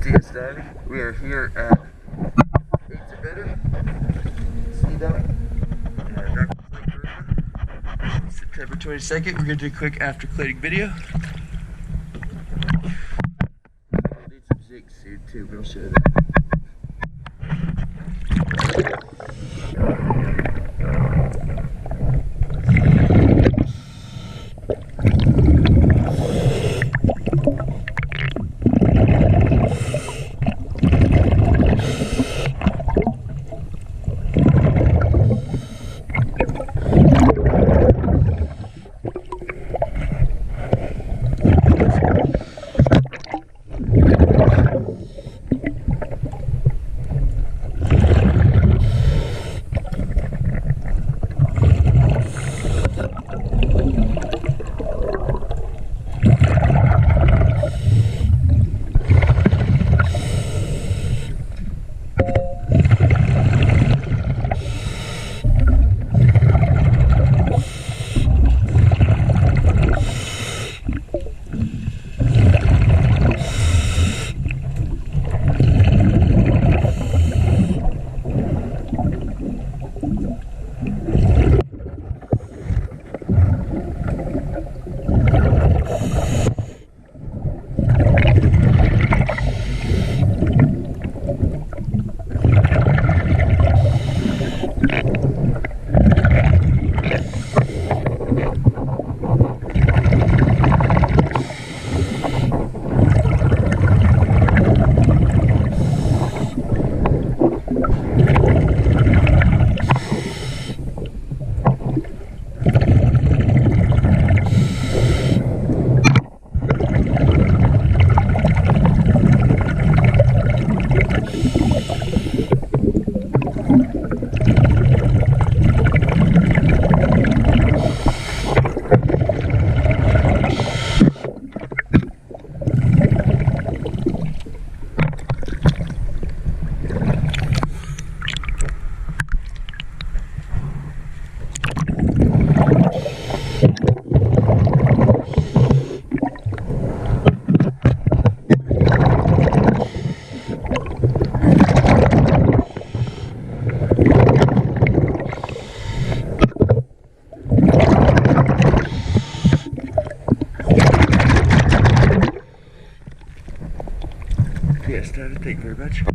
DS Diving. We are here at It's Better Sea Diving in Darkness Lake, Georgia. September 22nd. We're going to do a quick after cladding video. We'll need some jigs soon too, but I'll show you that. DS Diving, thank you very much.